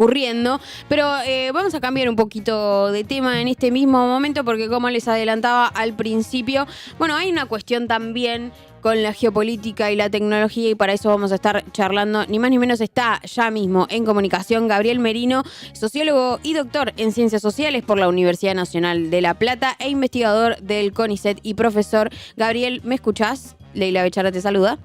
ocurriendo, pero vamos a cambiar un poquito de tema en este mismo momento porque como les adelantaba al principio, bueno, hay una cuestión también con la geopolítica y la tecnología y para eso vamos a estar charlando, ni más ni menos está ya mismo en comunicación Gabriel Merino, sociólogo y doctor en Ciencias Sociales por la Universidad Nacional de La Plata e investigador del CONICET y profesor. Gabriel, ¿me escuchás? Leila Bechara te saluda.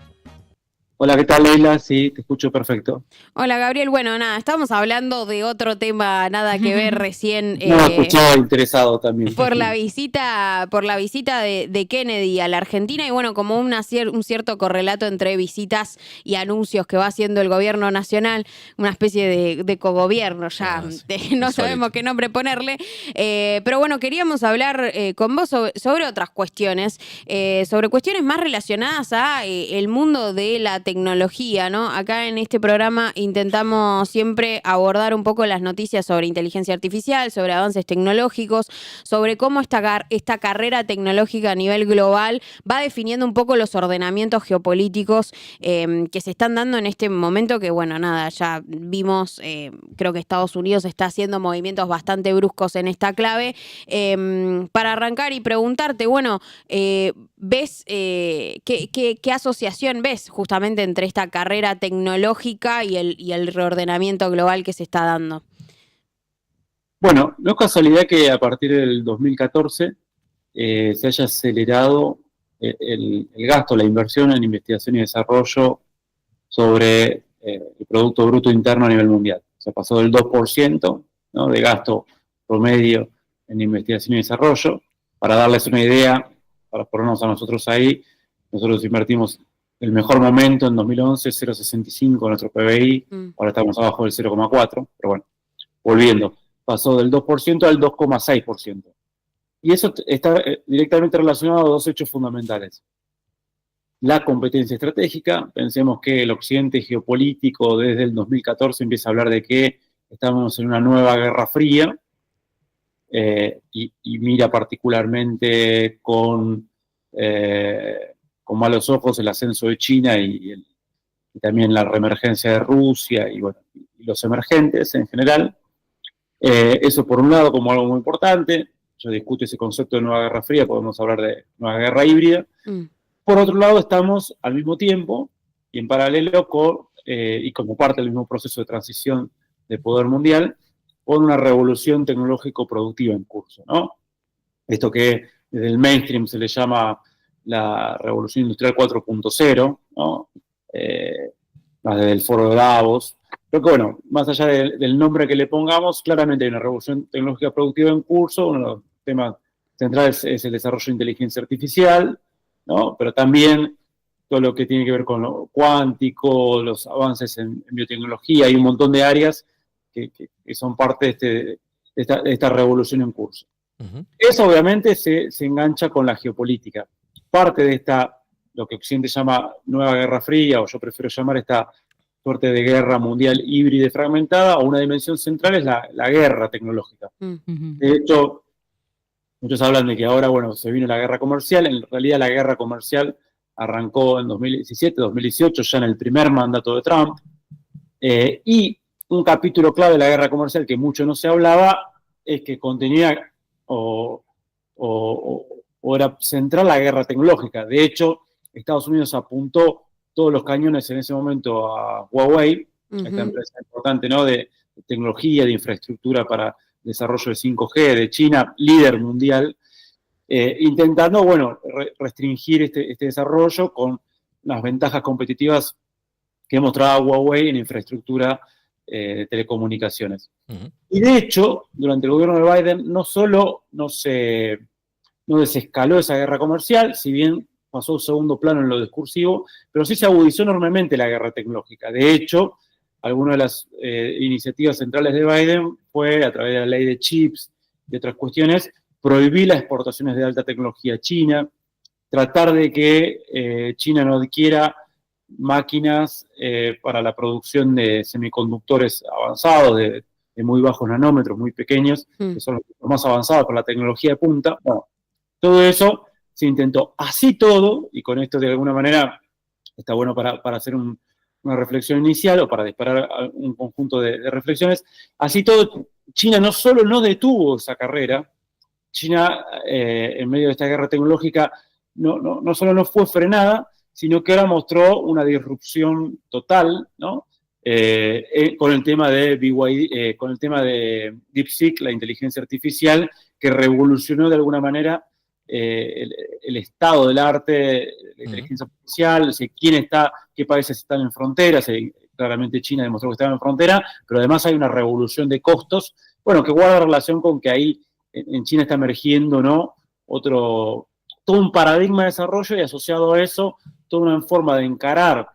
Hola, ¿qué tal, Leila? Sí, te escucho perfecto. Hola Gabriel, bueno, nada, estábamos hablando de otro tema, nada que ver recién No, escuché interesado también. por la visita de Kennedy a la Argentina y bueno, como un cierto correlato entre visitas y anuncios que va haciendo el gobierno nacional, una especie de cogobierno ya, no sabemos qué nombre ponerle, pero bueno, queríamos hablar con vos sobre otras cuestiones, sobre cuestiones más relacionadas a el mundo de la tecnología, ¿no? Acá en este programa intentamos siempre abordar un poco las noticias sobre inteligencia artificial, sobre avances tecnológicos, sobre cómo esta carrera tecnológica a nivel global va definiendo un poco los ordenamientos geopolíticos que se están dando en este momento, que bueno, nada, ya vimos, creo que Estados Unidos está haciendo movimientos bastante bruscos en esta clave. Para arrancar y preguntarte, bueno, ¿ves qué asociación ves justamente entre esta carrera tecnológica y el reordenamiento global que se está dando? Bueno, no es casualidad que a partir del 2014 se haya acelerado el gasto, la inversión en investigación y desarrollo sobre el Producto Bruto Interno a nivel mundial. Se pasó del 2%, ¿no?, de gasto promedio en investigación y desarrollo. Para darles una idea, para ponernos a nosotros ahí, nosotros invertimos el mejor momento en 2011, 0,65 nuestro PBI, ahora estamos abajo del 0,4, pero bueno, volviendo, pasó del 2% al 2,6%. Y eso está directamente relacionado a dos hechos fundamentales. La competencia estratégica, pensemos que el occidente geopolítico desde el 2014 empieza a hablar de que estamos en una nueva guerra fría, y mira particularmente con malos ojos el ascenso de China y también la reemergencia de Rusia y, bueno, y los emergentes en general. Eso por un lado como algo muy importante. Yo discuto ese concepto de nueva guerra fría, podemos hablar de nueva guerra híbrida. Por otro lado, estamos al mismo tiempo y en paralelo y como parte del mismo proceso de transición de poder mundial, con una revolución tecnológico-productiva en curso, ¿no? Esto que desde el mainstream se le llama la revolución industrial 4.0, ¿no? Más desde el foro de Davos. Pero que bueno, más allá del nombre que le pongamos, claramente hay una revolución tecnológica productiva en curso. Uno de los temas centrales es el desarrollo de inteligencia artificial, ¿no? Pero también todo lo que tiene que ver con lo cuántico, los avances en biotecnología, hay un montón de áreas que son parte de esta revolución en curso. Eso obviamente se engancha con la geopolítica. Parte de lo que Occidente llama nueva guerra fría, o yo prefiero llamar esta suerte de guerra mundial híbrida y fragmentada, o una dimensión central es la guerra tecnológica. De hecho, muchos hablan de que ahora, bueno, se vino la guerra comercial. En realidad la guerra comercial arrancó en 2017, 2018, ya en el primer mandato de Trump, y un capítulo clave de la guerra comercial que mucho no se hablaba es que contenía o era central la guerra tecnológica. De hecho, Estados Unidos apuntó todos los cañones en ese momento a Huawei, esta empresa importante, ¿no?, de tecnología, de infraestructura para desarrollo de 5G, de China, líder mundial, intentando, bueno, restringir este desarrollo con las ventajas competitivas que mostraba Huawei en infraestructura de telecomunicaciones. Y de hecho, durante el gobierno de Biden no solo no desescaló esa guerra comercial, si bien pasó a un segundo plano en lo discursivo, pero sí se agudizó enormemente la guerra tecnológica. De hecho, alguna de las iniciativas centrales de Biden fue, a través de la ley de chips y otras cuestiones, prohibir las exportaciones de alta tecnología a China, tratar de que China no adquiera máquinas para la producción de semiconductores avanzados, de muy bajos nanómetros, muy pequeños, que son los más avanzados para la tecnología de punta. Bueno, todo eso se intentó. Así todo, y con esto de alguna manera está bueno para hacer un una reflexión inicial o para disparar un conjunto de reflexiones. Así todo, China no solo no detuvo esa carrera, China, en medio de esta guerra tecnológica, no solo no fue frenada, sino que ahora mostró una disrupción total, ¿no? Con el tema de BYD, con el tema de DeepSeek, la inteligencia artificial, que revolucionó de alguna manera el estado del arte, la inteligencia artificial, quién está, qué países están en frontera, claramente China demostró que estaba en frontera, pero además hay una revolución de costos, bueno, que guarda relación con que ahí en China está emergiendo, ¿no? Todo un paradigma de desarrollo y asociado a eso, toda una forma de encarar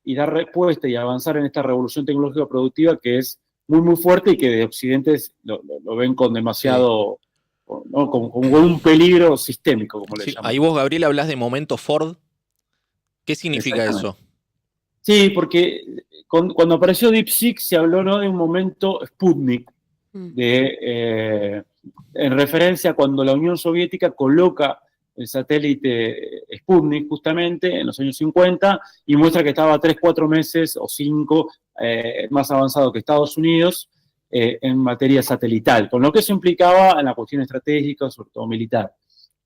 y dar respuesta y avanzar en esta revolución tecnológica productiva que es muy, muy fuerte y que de Occidente lo ven con demasiado, ¿no? Como un peligro sistémico, como le llaman. Ahí vos, Gabriel, hablás de momento Ford. ¿Qué significa eso? Sí, porque cuando apareció DeepSeek se habló, ¿no?, de un momento Sputnik, en referencia a cuando la Unión Soviética coloca el satélite Sputnik justamente en los años 50 y muestra que estaba 3, 4 meses o 5 más avanzado que Estados Unidos en materia satelital, con lo que eso implicaba en la cuestión estratégica, sobre todo militar.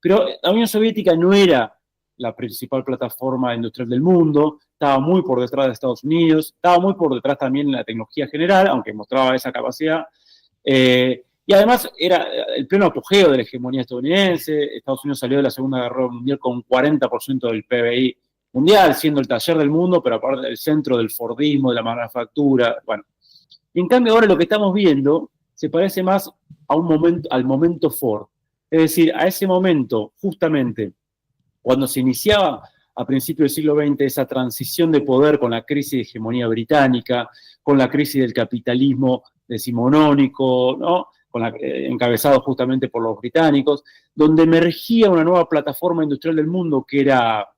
Pero la Unión Soviética no era la principal plataforma industrial del mundo, estaba muy por detrás de Estados Unidos, estaba muy por detrás también en la tecnología general, aunque mostraba esa capacidad. Y además era el pleno apogeo de la hegemonía estadounidense. Estados Unidos salió de la Segunda Guerra Mundial con 40% del PBI mundial, siendo el taller del mundo, pero aparte el centro del Fordismo, de la manufactura. Bueno, y en cambio ahora lo que estamos viendo se parece más a al momento Ford. Es decir, a ese momento, justamente, cuando se iniciaba a principios del siglo XX esa transición de poder con la crisis de hegemonía británica, con la crisis del capitalismo decimonónico, ¿no?, encabezado justamente por los británicos, donde emergía una nueva plataforma industrial del mundo que era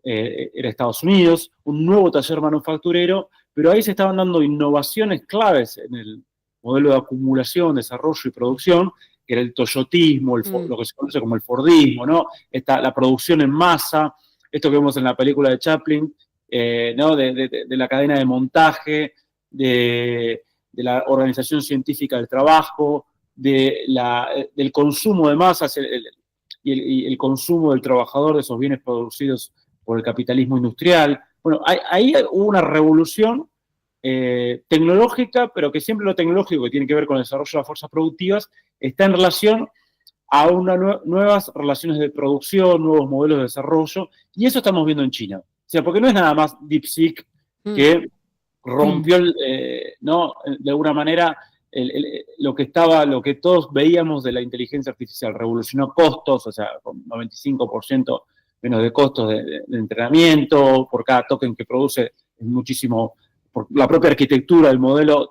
Estados Unidos, un nuevo taller manufacturero, pero ahí se estaban dando innovaciones claves en el modelo de acumulación, desarrollo y producción, que era el toyotismo, lo que se conoce como el Fordismo, ¿no? La producción en masa, esto que vemos en la película de Chaplin, ¿no?, de la cadena de montaje, de la organización científica del trabajo, del consumo de masas y el consumo del trabajador de esos bienes producidos por el capitalismo industrial. Bueno, ahí hubo una revolución tecnológica, pero que siempre lo tecnológico que tiene que ver con el desarrollo de las fuerzas productivas está en relación a nuevas relaciones de producción, nuevos modelos de desarrollo, y eso estamos viendo en China. O sea, porque no es nada más DeepSeek que rompió, ¿no?, de alguna manera lo que todos veíamos de la inteligencia artificial, revolucionó costos, o sea, con 95% menos de costos de entrenamiento, por cada token que produce es muchísimo, por la propia arquitectura del modelo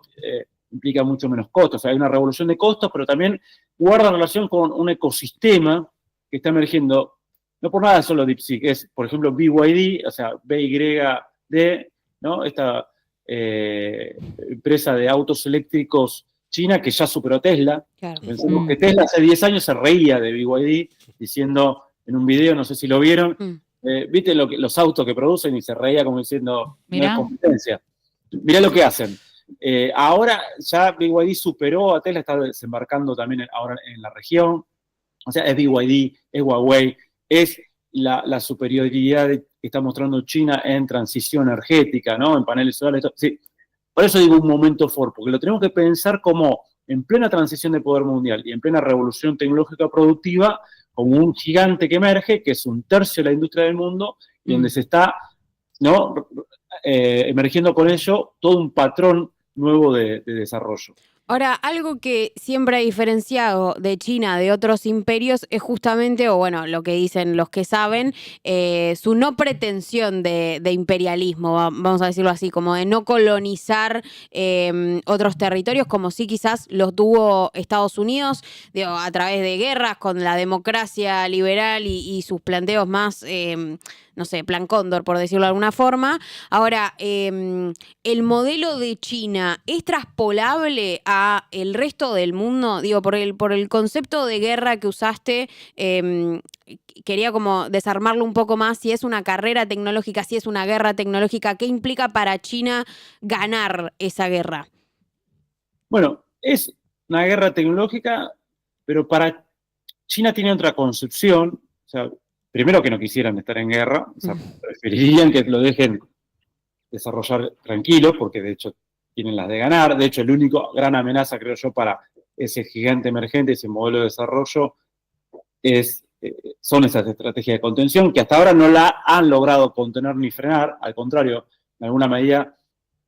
implica mucho menos costos, o sea, hay una revolución de costos, pero también guarda relación con un ecosistema que está emergiendo, no por nada solo DeepSeek, es, por ejemplo, BYD, o sea, BYD, ¿no?, esta empresa de autos eléctricos China que ya superó a Tesla. Claro. Pensemos que Tesla hace 10 años se reía de BYD diciendo en un video, no sé si lo vieron, viste los autos que producen y se reía como diciendo, no es competencia. Mirá lo que hacen. Ahora ya BYD superó a Tesla, está desembarcando también ahora en la región. O sea, es BYD, es Huawei, es la superioridad que está mostrando China en transición energética, ¿no?, en paneles solares. Sí. Por eso digo un momento Ford, porque lo tenemos que pensar como en plena transición de poder mundial y en plena revolución tecnológica productiva, como un gigante que emerge, que es 1/3 de la industria del mundo, y donde se está, ¿no?, emergiendo con ello todo un patrón nuevo de desarrollo. Ahora, algo que siempre ha diferenciado de China de otros imperios es justamente, o bueno, lo que dicen los que saben, su no pretensión de imperialismo, vamos a decirlo así, como de no colonizar otros territorios, como sí quizás los tuvo Estados Unidos, digo, a través de guerras con la democracia liberal y sus planteos más, no sé, plan Cóndor, por decirlo de alguna forma. Ahora, ¿el modelo de China es traspolable a a el resto del mundo? Digo, por el concepto de guerra que usaste, quería como desarmarlo un poco más, si es una carrera tecnológica, si es una guerra tecnológica, ¿qué implica para China ganar esa guerra? Bueno, es una guerra tecnológica, pero para China tiene otra concepción. O sea, primero que no quisieran estar en guerra, o sea, preferirían que lo dejen desarrollar tranquilo, porque de hecho tienen las de ganar. De hecho, el único gran amenaza, creo yo, para ese gigante emergente, ese modelo de desarrollo, son esas estrategias de contención, que hasta ahora no la han logrado contener ni frenar. Al contrario, en alguna medida,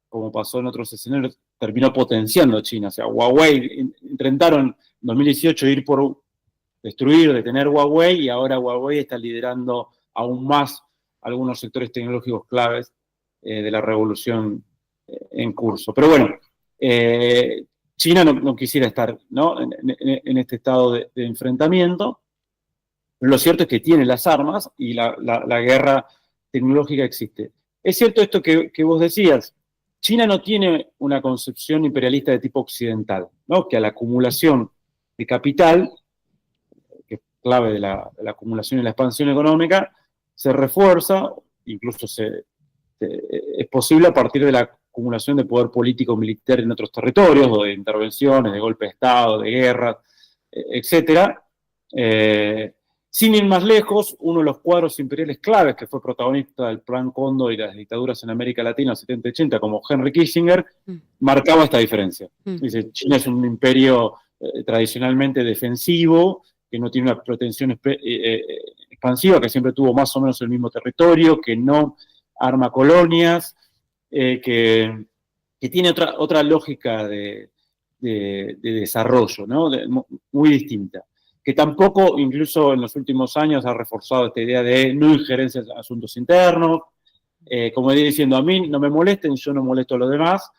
como pasó en otros escenarios, terminó potenciando China. O sea, Huawei intentaron en 2018 ir por destruir, detener Huawei, y ahora Huawei está liderando aún más algunos sectores tecnológicos claves de la revolución en curso. Pero bueno, China no quisiera estar, ¿no?, en este estado de enfrentamiento. Pero lo cierto es que tiene las armas y la guerra tecnológica existe. Es cierto esto que vos decías. China no tiene una concepción imperialista de tipo occidental, ¿no?, que a la acumulación de capital, que es clave de la acumulación y la expansión económica, se refuerza, incluso es posible a partir de la acumulación de poder político militar en otros territorios, o de intervenciones, de golpe de Estado, de guerras, etcétera. Sin ir más lejos, uno de los cuadros imperiales claves que fue protagonista del Plan Cóndor y las dictaduras en América Latina en los 70-80, como Henry Kissinger, marcaba esta diferencia. Dice, China es un imperio tradicionalmente defensivo, que no tiene una pretensión expansiva, que siempre tuvo más o menos el mismo territorio, que no arma colonias, que tiene otra lógica de desarrollo, ¿no?, muy distinta, que tampoco, incluso en los últimos años, ha reforzado esta idea de no injerencia en asuntos internos, como diciendo, a mí no me molesten, yo no molesto a los demás,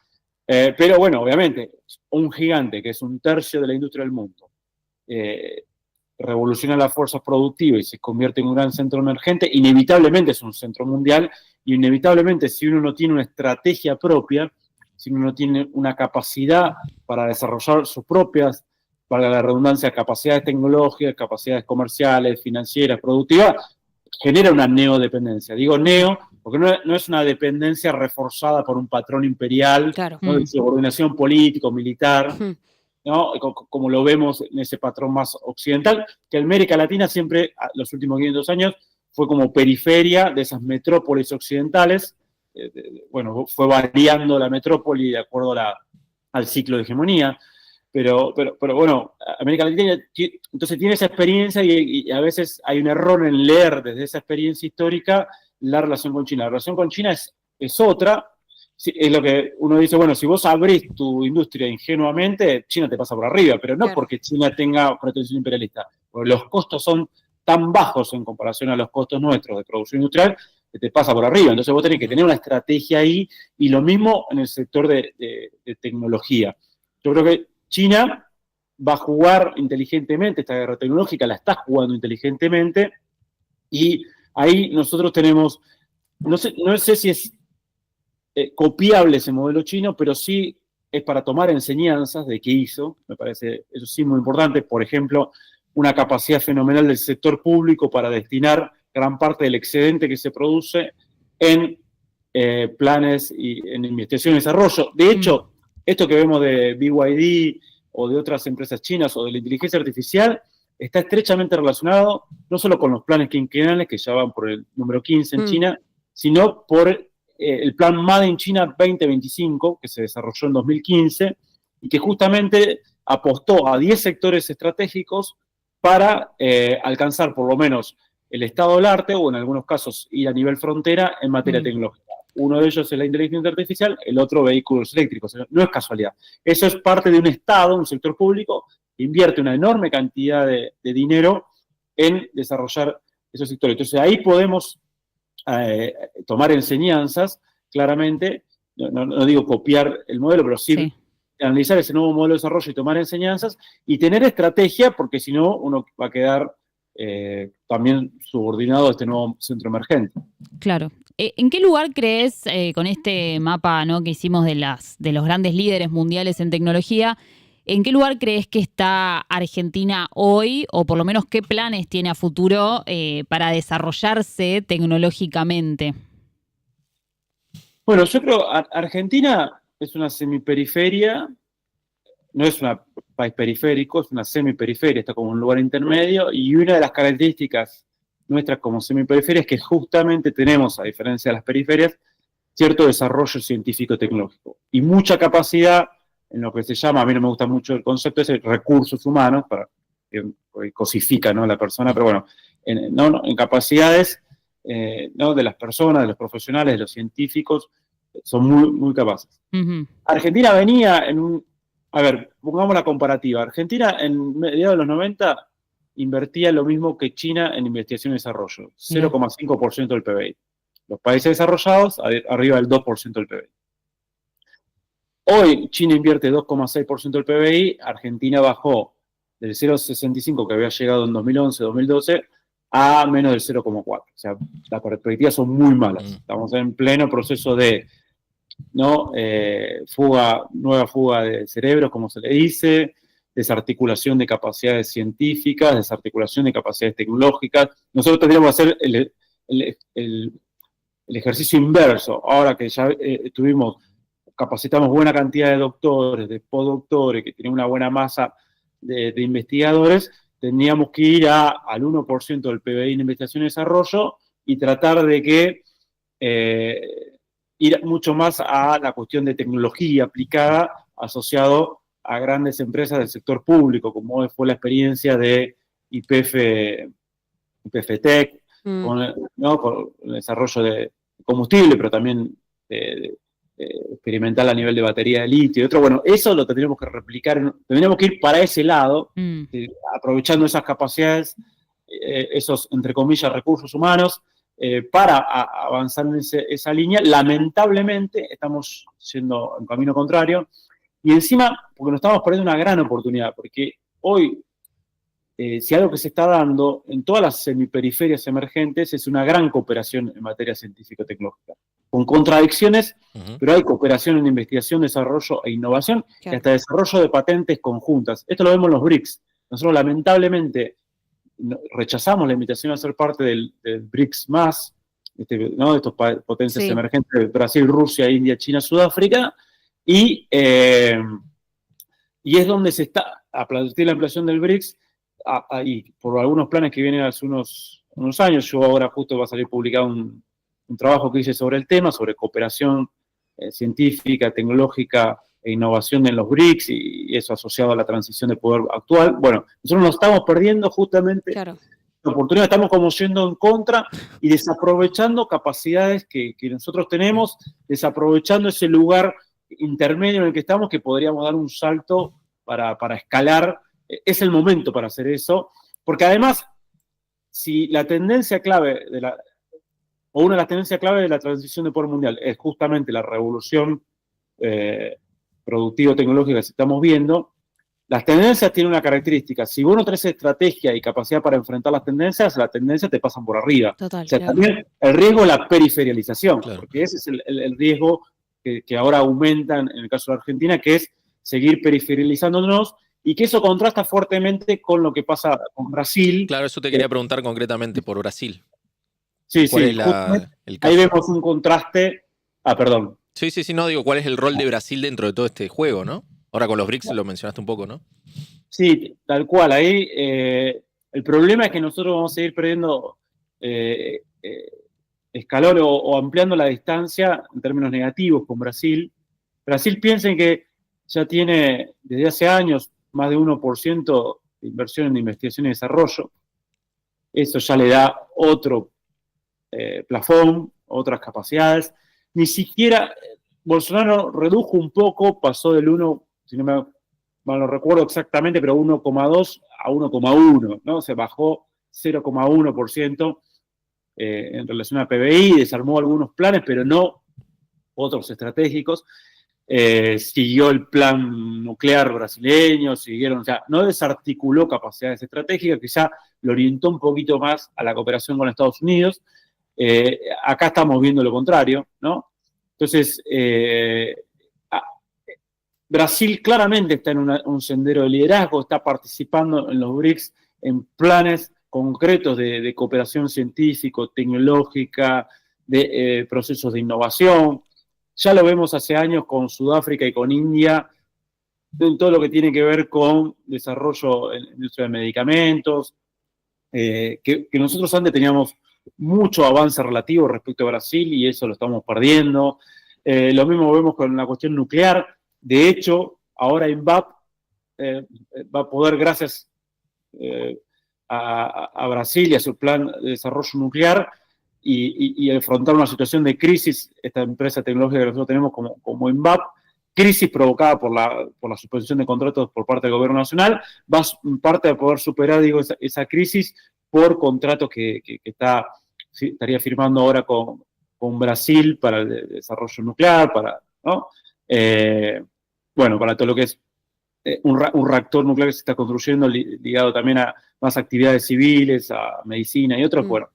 pero bueno, obviamente, un gigante que es un tercio de la industria del mundo, revoluciona las fuerzas productivas y se convierte en un gran centro emergente, inevitablemente es un centro mundial, y inevitablemente, si uno no tiene una estrategia propia, si uno no tiene una capacidad para desarrollar sus propias, para la redundancia, capacidades tecnológicas, capacidades comerciales, financieras, productivas, genera una neodependencia. Digo neo porque no es una dependencia reforzada por un patrón imperial, Claro. ¿no?, de subordinación político, militar, ¿no?, como lo vemos en ese patrón más occidental, que América Latina siempre, los últimos 500 años, fue como periferia de esas metrópolis occidentales. Bueno, fue variando la metrópoli de acuerdo al ciclo de hegemonía, pero bueno, América Latina entonces tiene esa experiencia, y a veces hay un error en leer desde esa experiencia histórica la relación con China. La relación con China es otra. Es lo que uno dice, bueno, si vos abrís tu industria ingenuamente, China te pasa por arriba, pero no porque China tenga pretensión imperialista, porque los costos son tan bajos en comparación a los costos nuestros de producción industrial, que te pasa por arriba. Entonces vos tenés que tener una estrategia ahí, y lo mismo en el sector de tecnología. Yo creo que China va a jugar inteligentemente esta guerra tecnológica, la está jugando inteligentemente, y ahí nosotros tenemos, no sé si es copiable ese modelo chino, pero sí es para tomar enseñanzas de qué hizo. Me parece eso sí muy importante. Por ejemplo, una capacidad fenomenal del sector público para destinar gran parte del excedente que se produce en planes y en investigación y desarrollo. De hecho, esto que vemos de BYD o de otras empresas chinas o de la inteligencia artificial está estrechamente relacionado no solo con los planes quinquenales, que ya van por el número 15 en China, sino por el plan Made in China 2025, que se desarrolló en 2015, y que justamente apostó a 10 sectores estratégicos para alcanzar por lo menos el estado del arte, o en algunos casos ir a nivel frontera en materia tecnológica. Uno de ellos es la inteligencia artificial, el otro vehículos eléctricos. No es casualidad. Eso es parte de un Estado, un sector público, que invierte una enorme cantidad de dinero en desarrollar esos sectores. Entonces ahí podemos tomar enseñanzas, claramente, no digo copiar el modelo, pero sí analizar ese nuevo modelo de desarrollo y tomar enseñanzas, y tener estrategia, porque si no, uno va a quedar también subordinado a este nuevo centro emergente. Claro. ¿En qué lugar crees, con este mapa, ¿no?, que hicimos de los grandes líderes mundiales en tecnología, ¿En qué lugar crees que está Argentina hoy, o por lo menos qué planes tiene a futuro para desarrollarse tecnológicamente? Bueno, yo creo Argentina es una semiperiferia, no es un país periférico, es una semiperiferia, está como un lugar intermedio, y una de las características nuestras como semiperiferia es que justamente tenemos, a diferencia de las periferias, cierto desarrollo científico-tecnológico y mucha capacidad en lo que se llama, a mí no me gusta mucho el concepto, es recursos humanos, porque cosifica, ¿no?, la persona, pero bueno, en capacidades, ¿no?, de las personas, de los profesionales, de los científicos, son muy, muy capaces. Uh-huh. Argentina venía a ver, pongamos la comparativa. Argentina en mediados de los 90 invertía lo mismo que China en investigación y desarrollo, 0,5% del PBI. Los países desarrollados, arriba del 2% del PBI. Hoy China invierte 2,6% del PBI, Argentina bajó del 0,65 que había llegado en 2011-2012 a menos del 0,4. O sea, las perspectivas son muy malas. Estamos en pleno proceso de nueva fuga de cerebros, como se le dice, desarticulación de capacidades científicas, desarticulación de capacidades tecnológicas. Nosotros tendríamos que hacer el ejercicio inverso. Ahora que ya capacitamos buena cantidad de doctores, de postdoctores, que tienen una buena masa de investigadores, tendríamos que ir al 1% del PBI en investigación y desarrollo y tratar de que ir mucho más a la cuestión de tecnología aplicada asociado a grandes empresas del sector público, como fue la experiencia de YPF Tech, con el desarrollo de combustible, pero también experimental a nivel de batería de litio y otro. Bueno, eso lo tendríamos que replicar, tendríamos que ir para ese lado, aprovechando esas capacidades, esos, entre comillas, recursos humanos, para avanzar en esa línea. Lamentablemente estamos yendo en camino contrario, y encima, porque nos estamos perdiendo una gran oportunidad, porque hoy, si algo que se está dando en todas las semiperiferias emergentes es una gran cooperación en materia científico-tecnológica, con contradicciones, pero hay cooperación en investigación, desarrollo e innovación, y hasta desarrollo de patentes conjuntas. Esto lo vemos en los BRICS. Nosotros lamentablemente rechazamos la invitación a ser parte del BRICS+, ¿no?, de estos potencias emergentes de Brasil, Rusia, India, China, Sudáfrica, y es donde se está, a partir de la ampliación del BRICS, y por algunos planes que vienen hace unos años, yo ahora justo va a salir publicado un trabajo que hice sobre el tema, sobre cooperación científica, tecnológica e innovación en los BRICS, y eso asociado a la transición de poder actual. Bueno, nosotros nos estamos perdiendo justamente la oportunidad, estamos como yendo en contra y desaprovechando capacidades que nosotros tenemos, desaprovechando ese lugar intermedio en el que estamos, que podríamos dar un salto para escalar. Es el momento para hacer eso, porque además, si la tendencia clave o una de las tendencias clave de la transición de poder mundial es justamente la revolución productivo-tecnológica que estamos viendo, las tendencias tienen una característica: si vos no tenés estrategia y capacidad para enfrentar las tendencias te pasan por arriba. Total, o sea, también el riesgo es la periferialización, claro, porque ese es el riesgo que ahora aumenta en el caso de Argentina, que es seguir periferializándonos, y que eso contrasta fuertemente con lo que pasa con Brasil. Claro, eso te quería preguntar concretamente por Brasil. Sí, ¿Cuál sí. es el caso? Ahí vemos un contraste. Perdón. Sí, no, digo, ¿cuál es el rol de Brasil dentro de todo este juego, no? Ahora con los BRICS lo mencionaste un poco, ¿no? Sí, tal cual. Ahí el problema es que nosotros vamos a seguir perdiendo escalón o ampliando la distancia en términos negativos con Brasil. Brasil, piensen que ya tiene desde hace años más de 1% de inversión en investigación y desarrollo. Eso ya le da otro plafón, otras capacidades. Ni siquiera Bolsonaro redujo un poco, pasó del 1, si no me mal lo recuerdo exactamente, pero 1,2 a 1,1, ¿no? Se bajó 0,1% en relación a PBI, desarmó algunos planes, pero no otros estratégicos. Siguió el plan nuclear brasileño, o sea, no desarticuló capacidades estratégicas, quizá lo orientó un poquito más a la cooperación con Estados Unidos. Acá estamos viendo lo contrario, ¿no? Entonces, Brasil claramente está en un sendero de liderazgo, está participando en los BRICS en planes concretos de cooperación científico, tecnológica, de procesos de innovación. Ya lo vemos hace años con Sudáfrica y con India, en todo lo que tiene que ver con desarrollo en la industria de medicamentos, que nosotros antes teníamos mucho avance relativo respecto a Brasil y eso lo estamos perdiendo. Lo mismo vemos con la cuestión nuclear. De hecho, ahora INVAP va a poder, gracias a Brasil y a su plan de desarrollo nuclear y afrontar una situación de crisis, esta empresa tecnológica que nosotros tenemos como INVAP, crisis provocada por la suspensión de contratos por parte del gobierno nacional, va en parte a poder superar, digo, esa crisis por contratos que estaría firmando ahora con Brasil para el desarrollo nuclear, ¿no? Bueno, para todo lo que es un reactor nuclear que se está construyendo ligado también a más actividades civiles, a medicina y otros. Bueno,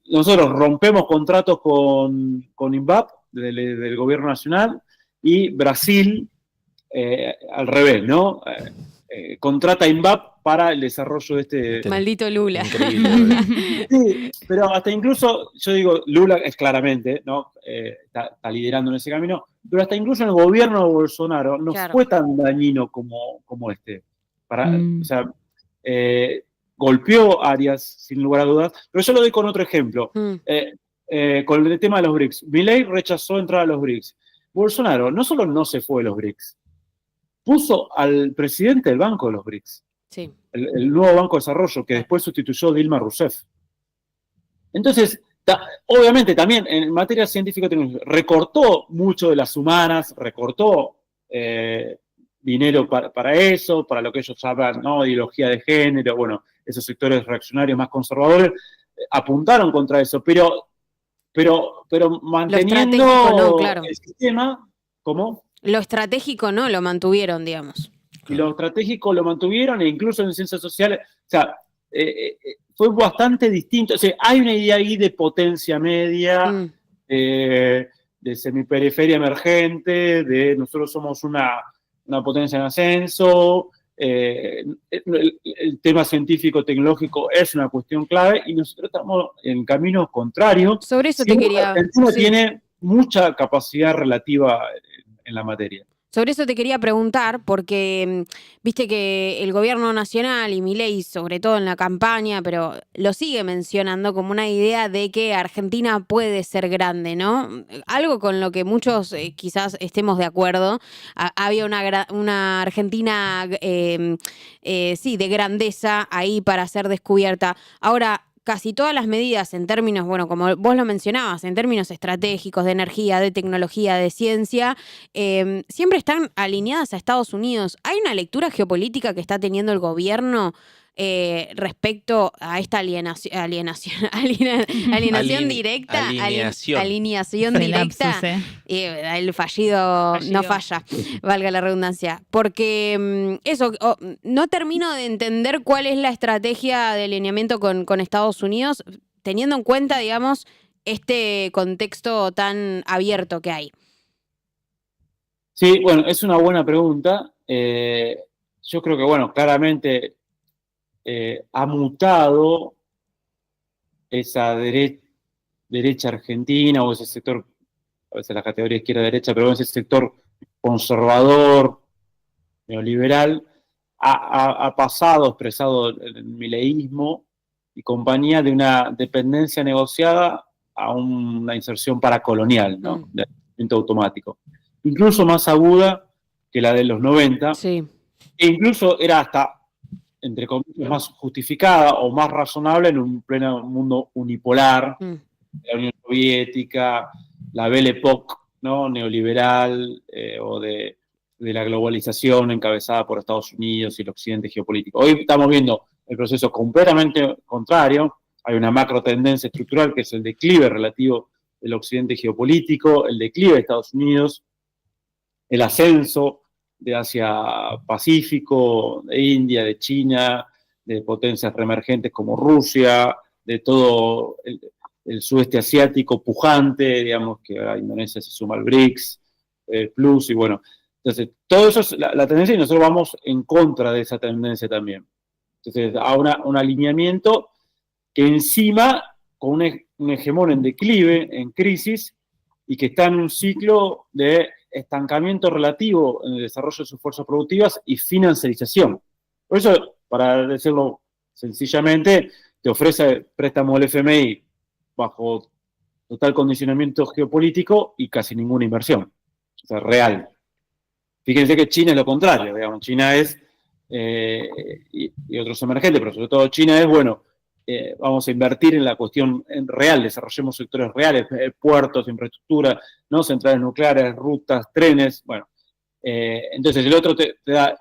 nosotros rompemos contratos con INVAP del gobierno nacional y Brasil, al revés, ¿no? Contrata a INVAP para el desarrollo de este... Maldito Lula. Increíble. Sí, pero hasta incluso, yo digo, Lula es claramente, ¿no? Está liderando en ese camino, pero hasta incluso el gobierno de Bolsonaro no fue tan dañino como este. O sea, golpeó áreas, sin lugar a dudas, pero yo lo doy con otro ejemplo. Con el tema de los BRICS. Milei rechazó entrar a los BRICS. Bolsonaro no solo no se fue de los BRICS, puso al presidente del Banco de los BRICS. Sí. El nuevo Banco de Desarrollo, que después sustituyó a Dilma Rousseff. Entonces, obviamente también en materia científico-tecnológica, recortó mucho de las humanas, recortó dinero para eso, para lo que ellos llaman, ¿no?, ideología de género, bueno, esos sectores reaccionarios más conservadores, apuntaron contra eso, pero manteniendo el sistema, ¿cómo? Lo estratégico no, lo mantuvieron, digamos. Y lo estratégico lo mantuvieron, e incluso en ciencias sociales, o sea, fue bastante distinto. O sea, hay una idea ahí de potencia media, de semiperiferia emergente, de nosotros somos una potencia en ascenso, el tema científico-tecnológico es una cuestión clave y nosotros estamos en caminos contrarios. Sobre eso te quería... Argentina tiene mucha capacidad relativa en la materia. Sobre eso te quería preguntar, porque viste que el gobierno nacional y Milei, sobre todo en la campaña, pero lo sigue mencionando como una idea de que Argentina puede ser grande, ¿no? Algo con lo que muchos quizás estemos de acuerdo. Había una Argentina, sí, de grandeza ahí para ser descubierta. Ahora, casi todas las medidas en términos, bueno, como vos lo mencionabas, en términos estratégicos, de energía, de tecnología, de ciencia, siempre están alineadas a Estados Unidos. ¿Hay una lectura geopolítica que está teniendo el gobierno respecto a esta alineación directa? Alineación directa. El fallido no falla, valga la redundancia. Porque eso, no termino de entender cuál es la estrategia de alineamiento con Estados Unidos, teniendo en cuenta, digamos, este contexto tan abierto que hay. Sí, bueno, es una buena pregunta. Yo creo que, bueno, claramente ha mutado esa derecha argentina o ese sector, a veces la categoría izquierda-derecha, pero ese sector conservador, neoliberal, ha pasado, expresado el mileísmo y compañía, de una dependencia negociada a una inserción paracolonial, ¿no? De aislamiento automático. Incluso más aguda que la de los 90, sí. E incluso era hasta, entre comillas, más justificada o más razonable en un pleno mundo unipolar, de la Unión Soviética, la Belle Époque, ¿no?, neoliberal, o de la globalización encabezada por Estados Unidos y el occidente geopolítico. Hoy estamos viendo el proceso completamente contrario. Hay una macro tendencia estructural que es el declive relativo del occidente geopolítico, el declive de Estados Unidos, el ascenso de Asia-Pacífico, de India, de China, de potencias reemergentes como Rusia, de todo el sudeste asiático pujante, digamos que a Indonesia se suma al BRICS Plus, y bueno, Entonces, todo eso es la tendencia y nosotros vamos en contra de esa tendencia también. Entonces, a un alineamiento que encima, con un hegemón en declive, en crisis, y que está en un ciclo de estancamiento relativo en el desarrollo de sus fuerzas productivas y financiarización. Por eso, para decirlo sencillamente, te ofrece préstamo del FMI bajo total condicionamiento geopolítico y casi ninguna inversión, o sea, real. Fíjense que China es lo contrario, digamos, China es, y otros emergentes, pero sobre todo China es, bueno, vamos a invertir en la cuestión real, desarrollemos sectores reales, puertos, infraestructura, ¿no? Centrales nucleares, rutas, trenes, bueno. Entonces el otro te da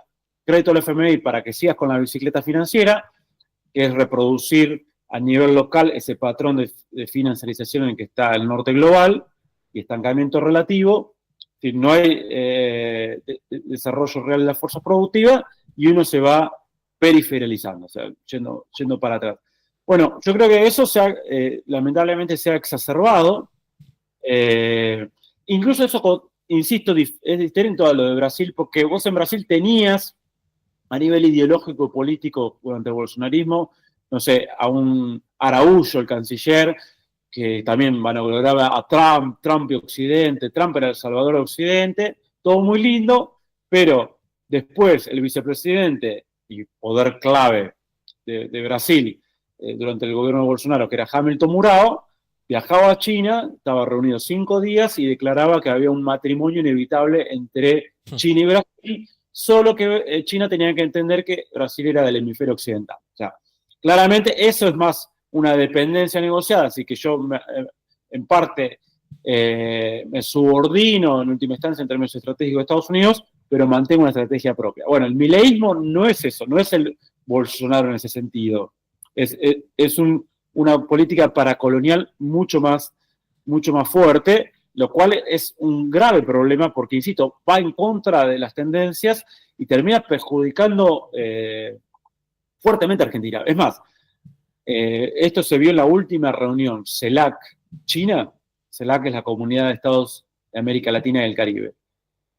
crédito al FMI para que sigas con la bicicleta financiera, que es reproducir a nivel local ese patrón de financiarización en el que está el norte global y estancamiento relativo. Es decir, no hay desarrollo real de la fuerza productiva y uno se va periferalizando, o sea, yendo para atrás. Bueno, yo creo que eso lamentablemente se ha exacerbado. Incluso eso, insisto, es distinto a lo de Brasil, porque vos en Brasil tenías, a nivel ideológico y político, durante el bolsonarismo, no sé, a un Araújo, el canciller, que también valoraba a Trump y Occidente, Trump era el salvador de Occidente, todo muy lindo, pero después el vicepresidente y poder clave de Brasil, durante el gobierno de Bolsonaro, que era Hamilton Mourão, viajaba a China, estaba reunido 5 días y declaraba que había un matrimonio inevitable entre China y Brasil, solo que China tenía que entender que Brasil era del hemisferio occidental. O sea, claramente eso es más una dependencia negociada, así que yo en parte me subordino en última instancia en términos estratégicos de Estados Unidos, pero mantengo una estrategia propia. Bueno, el mileísmo no es eso, no es el Bolsonaro en ese sentido. Es una política paracolonial mucho más fuerte, lo cual es un grave problema porque, insisto, va en contra de las tendencias y termina perjudicando fuertemente a Argentina. Es más, esto se vio en la última reunión CELAC-China. CELAC es la Comunidad de Estados de América Latina y el Caribe,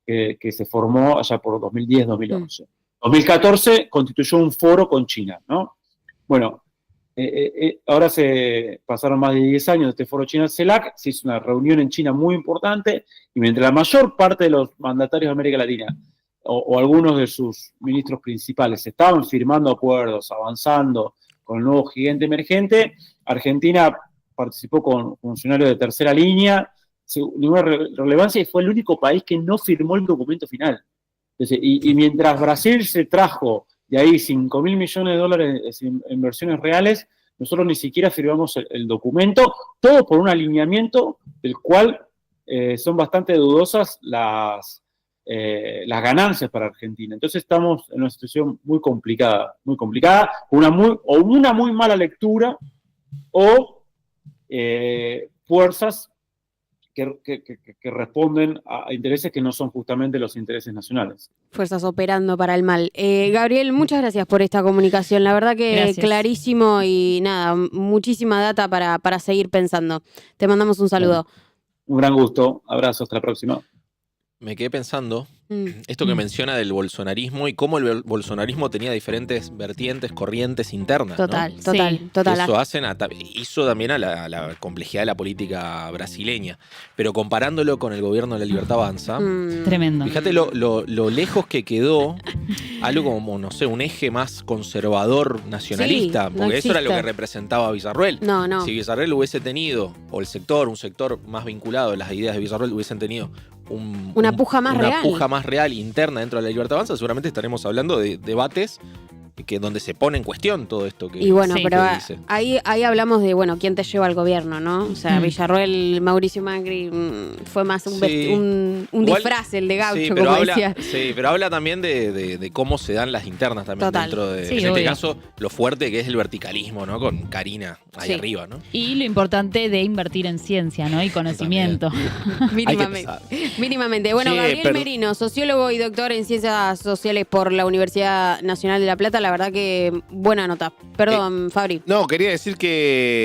que se formó allá por 2010-2011. 2014 constituyó un foro con China, ¿no? Bueno, ahora se pasaron más de 10 años de este foro China-CELAC, se hizo una reunión en China muy importante, y mientras la mayor parte de los mandatarios de América Latina, o algunos de sus ministros principales, estaban firmando acuerdos, avanzando con el nuevo gigante emergente, Argentina participó con funcionarios de tercera línea, sin ninguna relevancia, y fue el único país que no firmó el documento final. Entonces, y mientras Brasil se trajo de ahí $5.000 millones en inversiones reales, nosotros ni siquiera firmamos el documento, todo por un alineamiento del cual son bastante dudosas las ganancias para Argentina. Entonces estamos en una situación muy complicada, una muy mala lectura o fuerzas que responden a intereses que no son justamente los intereses nacionales. Fuerzas operando para el mal. Gabriel, muchas gracias por esta comunicación. La verdad que Gracias. clarísimo y nada, muchísima data para seguir pensando. Te mandamos un saludo. Un gran gusto. Abrazo. Hasta la próxima. Me quedé pensando esto que menciona del bolsonarismo y cómo el bolsonarismo tenía diferentes vertientes, corrientes internas, ¿no? Total. Eso hizo también a la complejidad de la política brasileña. Pero comparándolo con el gobierno de la Libertad Avanza, Tremendo. fíjate lo lejos que quedó algo como, no sé, un eje más conservador nacionalista, Sí, no porque eso era lo existe. que representaba Villarroel. No. Si Villarroel hubiese tenido, o un sector más vinculado a las ideas de Villarroel hubiesen tenido Una puja más real. Una puja más real interna dentro de la Libertad Avanza, seguramente estaremos hablando de debates donde se pone en cuestión todo esto que Y bueno, Sí. pero que dice. ahí hablamos de, bueno, quién te lleva al gobierno, ¿no? O sea, Villarroel, Mauricio Macri, fue más un Sí. un Igual- disfraz el de Gaucho, Sí, pero como habla, decía. sí, pero habla también de cómo se dan las internas también Total. dentro de, Sí, en este obvio. caso, lo fuerte que es el verticalismo, ¿no? Con Karina ahí Sí. arriba, ¿no? Y lo importante de invertir en ciencia, ¿no? Y conocimiento. Mínimamente. Bueno, Che, Gabriel Merino, sociólogo y doctor en Ciencias Sociales por la Universidad Nacional de La Plata, la verdad que buena nota. Perdón, Fabri. No, quería decir que